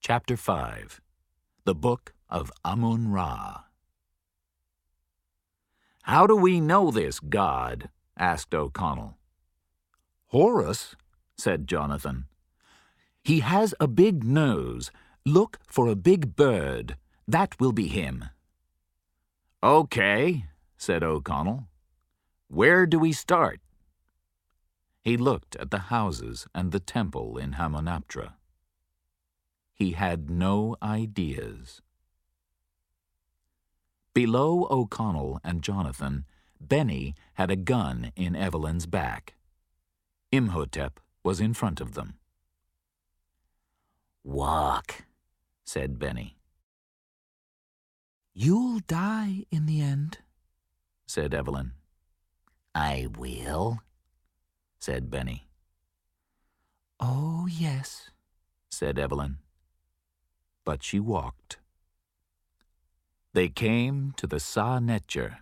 Chapter 5 The Book of Amun-Ra. "How do we know this god?" asked O'Connell. "Horus," said Jonathan. "He has a big nose. Look for a big bird. That will be him." "Okay," said O'Connell. "Where do we start?" He looked at the houses and the temple in Hamunaptra. He had no ideas. Below O'Connell and Jonathan, Benny had a gun in Evelyn's back. Imhotep was in front of them. "Walk," said Benny. "You'll die in the end," said Evelyn. "I will," said Benny. "Oh, yes," said Evelyn. But she walked. They came to the Sa-Netjer.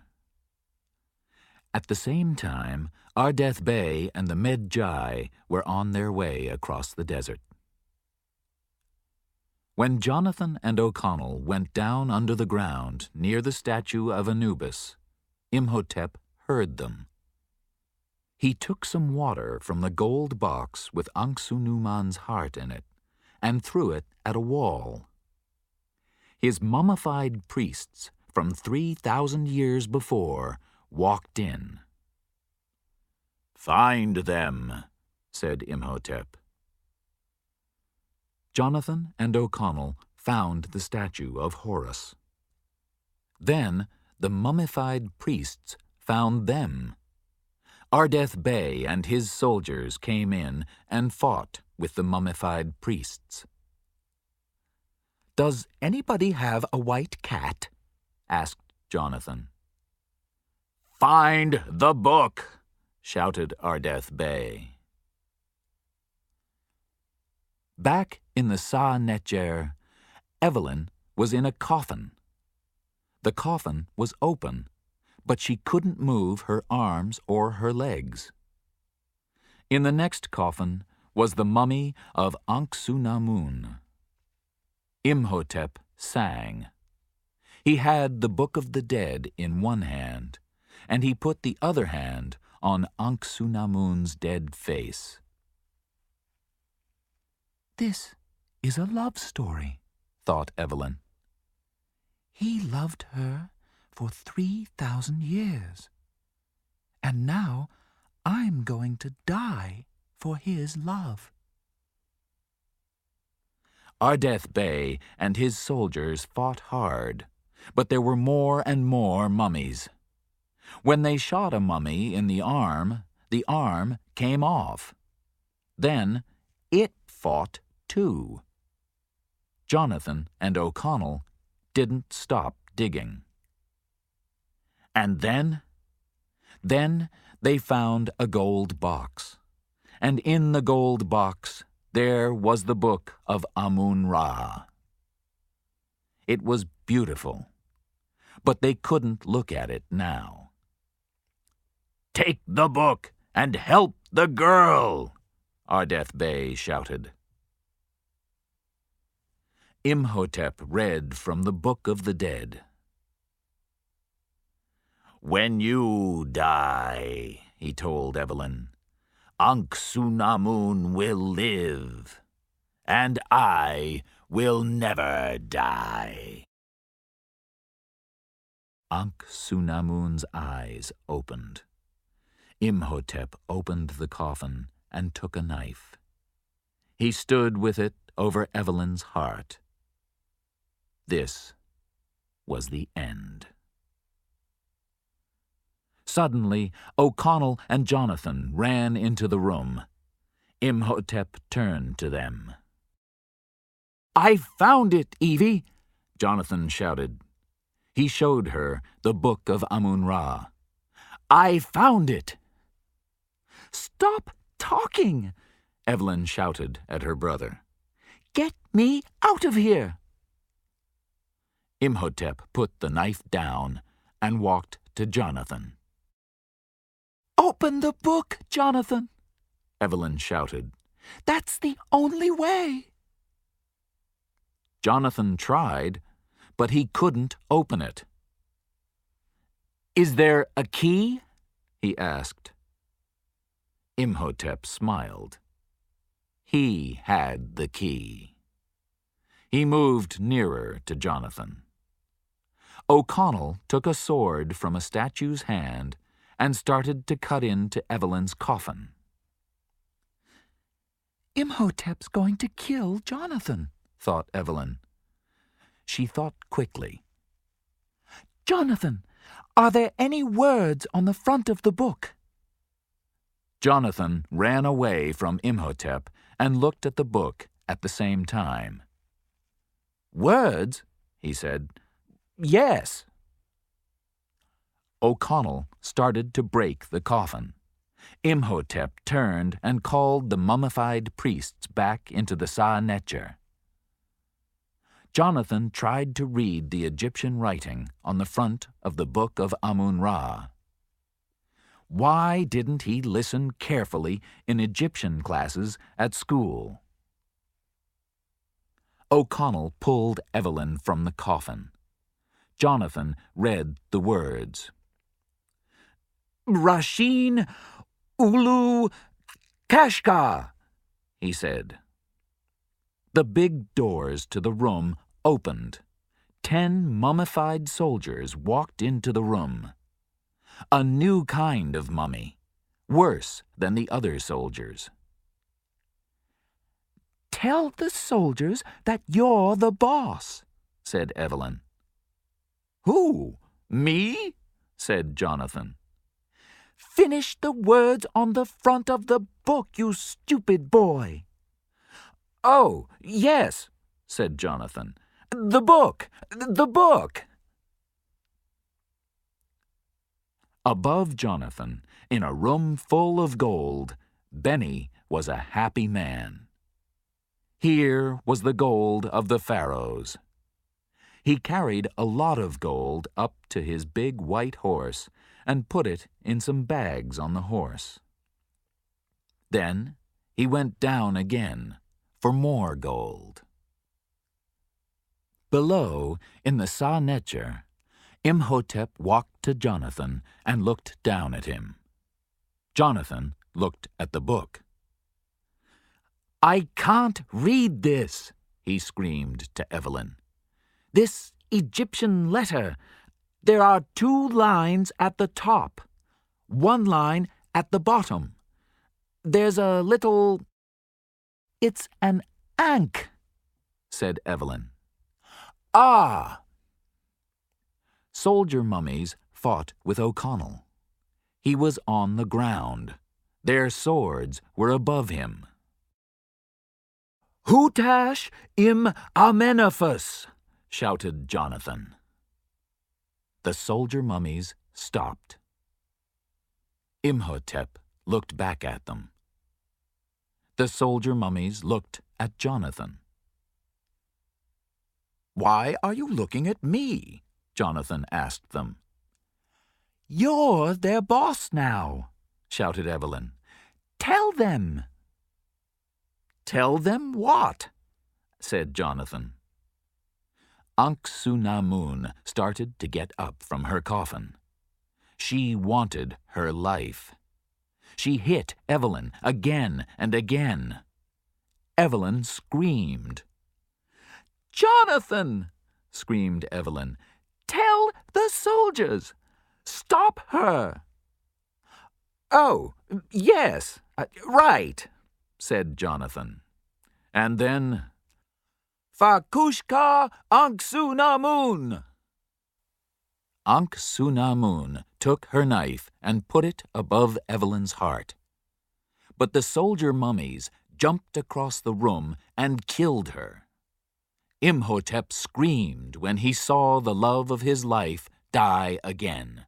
At the same time, Ardeth Bey and the Medjai were on their way across the desert. When Jonathan and O'Connell went down under the ground near the statue of Anubis, Imhotep heard them. He took some water from the gold box with Anksu-Numan's heart in it and threw it at a wall. His mummified priests from 3,000 years before walked in. "Find them," said Imhotep. Jonathan and O'Connell found the statue of Horus. Then the mummified priests found them. Ardeth Bey and his soldiers came in and fought with the mummified priests. "Does anybody have a white cat?" asked Jonathan. "Find the book," shouted Ardeth Bey. Back in the Sa-Netjer, Evelyn was in a coffin. The coffin was open, but she couldn't move her arms or her legs. In the next coffin was the mummy of Anksu-Namun. Imhotep sang. He had the Book of the Dead in one hand, and he put the other hand on Anksu-Namun's dead face. "This is a love story," thought Evelyn. "He loved her for 3,000 years. And now I'm going to die for his love." Ardeth Bey and his soldiers fought hard, but there were more and more mummies. When they shot a mummy in the arm came off. Then it fought too. Jonathan and O'Connell didn't stop digging. And then they found a gold box, and in the gold box there was the book of Amun-Ra. It was beautiful, but they couldn't look at it now. "Take the book and help the girl," Ardeth Bey shouted. Imhotep read from the Book of the Dead. "When you die," he told Evelyn, "Anksu-Namun will live, and I will never die." Anksu-Namun's eyes opened. Imhotep opened the coffin and took a knife. He stood with it over Evelyn's heart. This was the end. Suddenly, O'Connell and Jonathan ran into the room. Imhotep turned to them. "I found it, Evie!" Jonathan shouted. He showed her the Book of Amun-Ra. "I found it!" "Stop talking!" Evelyn shouted at her brother. "Get me out of here!" Imhotep put the knife down and walked to Jonathan. "Open the book, Jonathan!" Evelyn shouted. "That's the only way!" Jonathan tried, but he couldn't open it. "Is there a key?" he asked. Imhotep smiled. He had the key. He moved nearer to Jonathan. O'Connell took a sword from a statue's hand and started to cut into Evelyn's coffin. Imhotep's going to kill Jonathan, thought Evelyn. She thought quickly. Jonathan, are there any words on the front of the book? Jonathan ran away from Imhotep and looked at the book at the same time. "Words?" he said. "Yes." O'Connell started to break the coffin. Imhotep turned and called the mummified priests back into the Sa-Netjer. Jonathan tried to read the Egyptian writing on the front of the Book of Amun-Ra. Why didn't he listen carefully in Egyptian classes at school? O'Connell pulled Evelyn from the coffin. Jonathan read the words. "Rashin Ulu Kashka," he said. The big doors to the room opened. 10 mummified soldiers walked into the room. A new kind of mummy, worse than the other soldiers. "Tell the soldiers that you're the boss," said Evelyn. "Who? Me?" said Jonathan. "Finish the words on the front of the book, you stupid boy." "Oh, yes," said Jonathan. "The book! The book!" Above Jonathan, in a room full of gold, Benny was a happy man. Here was the gold of the pharaohs. He carried a lot of gold up to his big white horse and put it in some bags on the horse. Then he went down again for more gold. Below, in the Sa-Netjer, Imhotep walked to Jonathan and looked down at him. Jonathan looked at the book. "I can't read this," he screamed to Evelyn. "This Egyptian letter. There are 2 lines at the top, 1 line at the bottom. There's a little—" "It's an ankh," said Evelyn. "Ah!" Soldier mummies fought with O'Connell. He was on the ground. Their swords were above him. "Hutash im Amenephus!" shouted Jonathan. The soldier mummies stopped. Imhotep looked back at them. The soldier mummies looked at Jonathan. "Why are you looking at me?" Jonathan asked them. "You're their boss now," shouted Evelyn. "Tell them." "Tell them what?" said Jonathan. Ankh-Su-Namun started to get up from her coffin. She wanted her life. She hit Evelyn again and again. Evelyn screamed. "Jonathan!" screamed Evelyn. "Tell the soldiers! Stop her!" "Oh, yes, right," said Jonathan. And then, "Fakushka Ankh-Su-Namun!" Ankh-Su-Namun took her knife and put it above Evelyn's heart. But the soldier mummies jumped across the room and killed her. Imhotep screamed when he saw the love of his life die again.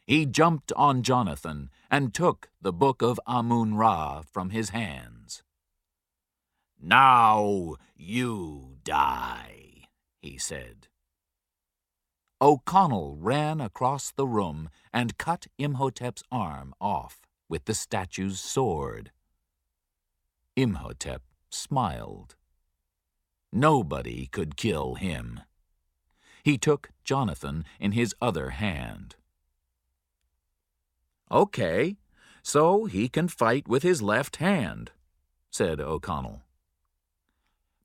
He jumped on Jonathan and took the Book of Amun-Ra from his hands. "Now you die," he said. O'Connell ran across the room and cut Imhotep's arm off with the statue's sword. Imhotep smiled. Nobody could kill him. He took Jonathan in his other hand. "Okay, so he can fight with his left hand," said O'Connell.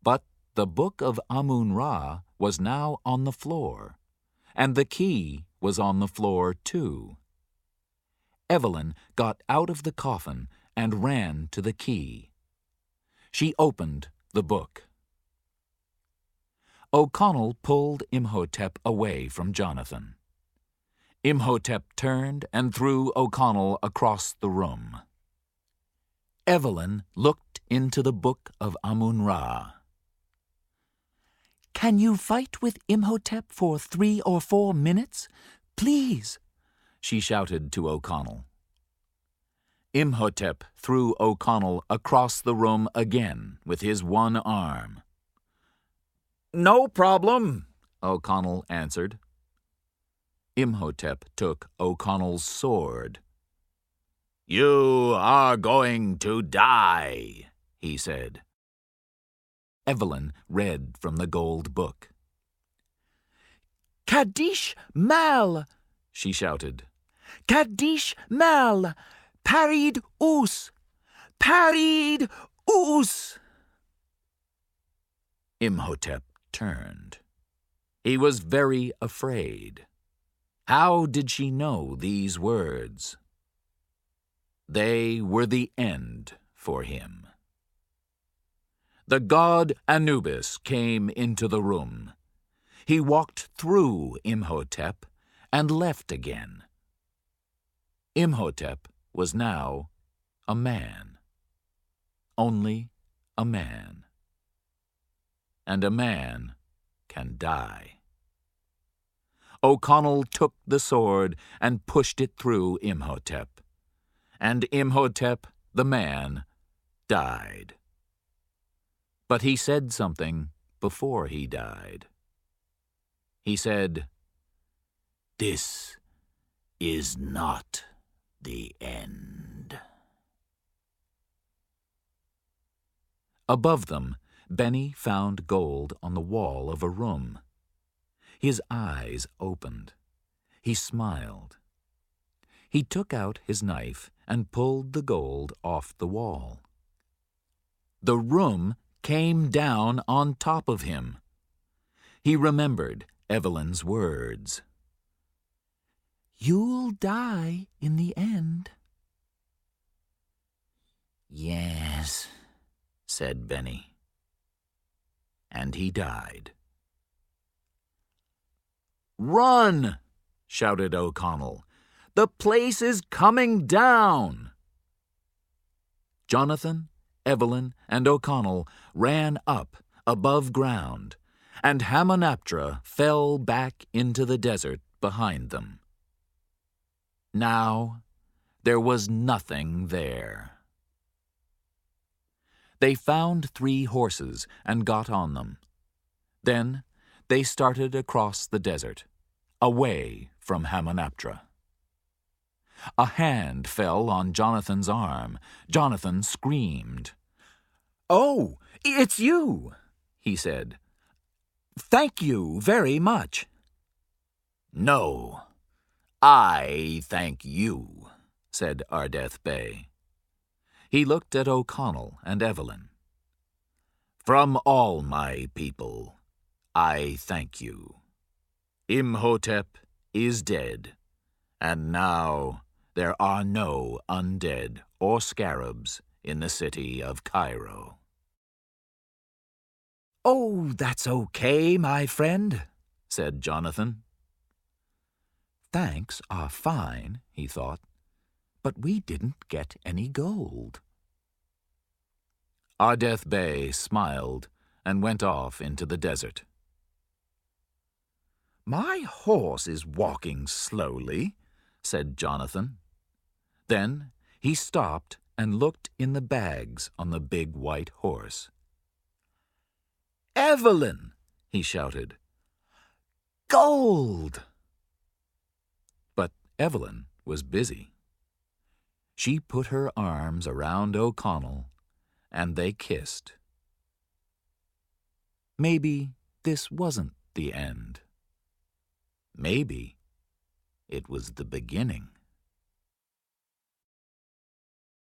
But the Book of Amun-Ra was now on the floor, and the key was on the floor too. Evelyn got out of the coffin and ran to the key. She opened the book. O'Connell pulled Imhotep away from Jonathan. Imhotep turned and threw O'Connell across the room. Evelyn looked into the Book of Amun-Ra. "Can you fight with Imhotep for 3 or 4 minutes? Please," she shouted to O'Connell. Imhotep threw O'Connell across the room again with his one arm. "No problem," O'Connell answered. Imhotep took O'Connell's sword. "You are going to die," he said. Evelyn read from the gold book. "Kadish Mal," she shouted. "Kadish Mal, Parid Us, Parid Us." Imhotep turned. He was very afraid. How did she know these words? They were the end for him. The god Anubis came into the room. He walked through Imhotep and left again. Imhotep was now a man. Only a man. And a man can die. O'Connell took the sword and pushed it through Imhotep. And Imhotep, the man, died. But he said something before he died. He said, "This is not the end." Above them, Benny found gold on the wall of a room. His eyes opened. He smiled. He took out his knife and pulled the gold off the wall. The room came down on top of him. He remembered Evelyn's words. "You'll die in the end." "Yes," said Benny. And he died. "Run!" shouted O'Connell. "The place is coming down!" Jonathan, Evelyn, and O'Connell ran up above ground, and Hamunaptra fell back into the desert behind them. Now there was nothing there. They found 3 horses and got on them. Then they started across the desert, away from Hamunaptra. A hand fell on Jonathan's arm. Jonathan screamed. "Oh, it's you," he said. "Thank you very much." "No, I thank you," said Ardeth Bey. He looked at O'Connell and Evelyn. "From all my people, I thank you. Imhotep is dead, and now there are no undead or scarabs in the city of Cairo." "Oh, that's okay, my friend," said Jonathan. "Thanks are fine," he thought, "but we didn't get any gold." Ardeth Bey smiled and went off into the desert. "My horse is walking slowly," said Jonathan. Then he stopped and looked in the bags on the big white horse. "Evelyn!" he shouted. "Gold!" But Evelyn was busy. She put her arms around O'Connell, and they kissed. maybe this wasn't the end. Maybe it was the beginning.